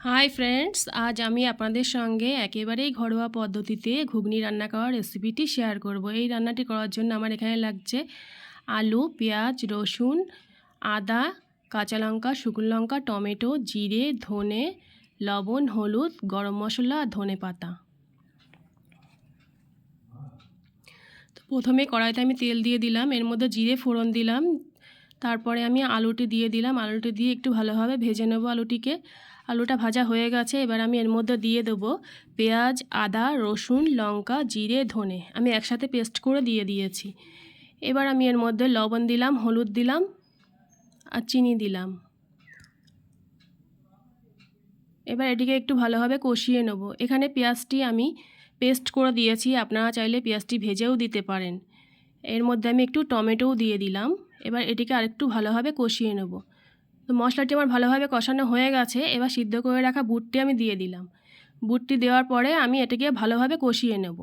Hi friends, আজ আমি আপনাদের সঙ্গে একেবারেই ঘরোয়া পদ্ধতিতে ঘুগনি রান্না করার রেসিপিটি শেয়ার করব। এই রান্নাটি করার জন্য আমার এখানে লাগছে আলু, পেঁয়াজ, রসুন, আদা, কাঁচা লঙ্কা, শুকনো লঙ্কা, টমেটো, জিরে, ধনে, লবণ, হলুদ, গরম মশলা আর ধনে পাতা। তো প্রথমে কড়াইতে আমি তেল দিয়ে দিলাম, এর মধ্যে জিরে ফোড়ন দিলাম, তারপরে আমি আলুটি দিয়ে দিলাম। আলুটি দিয়ে একটু ভালোভাবে ভেজে নেব আলুটিকে। আলুটা ভাজা হয়ে গেছে, এবার আমি এর মধ্যে দিয়ে দেবো পেঁয়াজ, আদা, রসুন, লঙ্কা, জিরে, ধনে আমি একসাথে পেস্ট করে দিয়ে দিয়েছি। এবার আমি এর মধ্যে লবণ দিলাম, হলুদ দিলাম আর চিনি দিলাম। এবার এটিকে একটু ভালোভাবে কষিয়ে নেব। এখানে পেঁয়াজটি আমি পেস্ট করে দিয়েছি, আপনারা চাইলে পেঁয়াজটি ভেজেও দিতে পারেন। এর মধ্যে আমি একটু টমেটোও দিয়ে দিলাম। এবার এটিকে আরেকটু ভালোভাবে কষিয়ে নেব। তো মশলাটি আমার ভালোভাবে কষানো হয়ে গেছে। এবার সিদ্ধ করে রাখা বুটটি আমি দিয়ে দিলাম। বুটটি দেওয়ার পরে আমি এটাকে ভালোভাবে কষিয়ে নেব।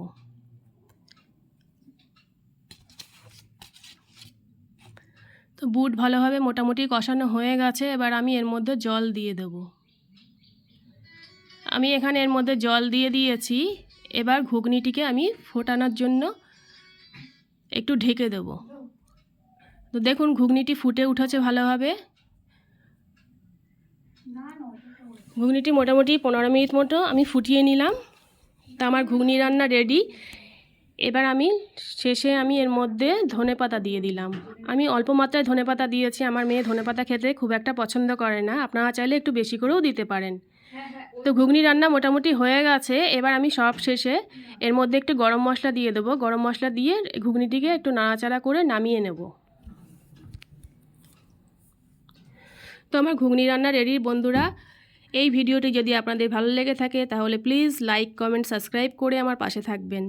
তো বুট ভালোভাবে মোটামুটি কষানো হয়ে গেছে। এবার আমি এর মধ্যে জল দিয়ে দেব। আমি এখানে এর মধ্যে জল দিয়ে দিয়েছি। এবার ঘুগনিটিকে আমি ফোটানোর জন্য একটু ঢেকে দেব। তো দেখুন ঘুগনিটি ফুটে উঠেছে ভালোভাবে। ঘুগনিটি মোটামুটি 15 মিনিট মতো আমি ফুটিয়ে নিলাম। তা আমার ঘুগনি রান্না রেডি। এবার আমি শেষে এর মধ্যে ধনেপাতা দিয়ে দিলাম। আমি অল্প মাত্রায় ধনেপাতা দিয়েছি, আমার মেয়ে ধনেপাতা খেতে খুব একটা পছন্দ করে না, আপনারা চাইলে একটু বেশি করেও দিতে পারেন। তো ঘুগনি রান্না মোটামুটি হয়ে গেছে। এবার আমি সব শেষে এর মধ্যে একটু গরম মশলা দিয়ে দেবো। গরম মশলা দিয়ে ঘুগনিটিকে একটু নাড়াচাড়া করে নামিয়ে নেব। তো আমার ঘুগনি রান্না রেডি বন্ধুরা। এই ভিডিওটি যদি আপনাদের ভালো লেগে থাকে তাহলে প্লিজ লাইক, কমেন্ট, সাবস্ক্রাইব করে আমার পাশে থাকবেন।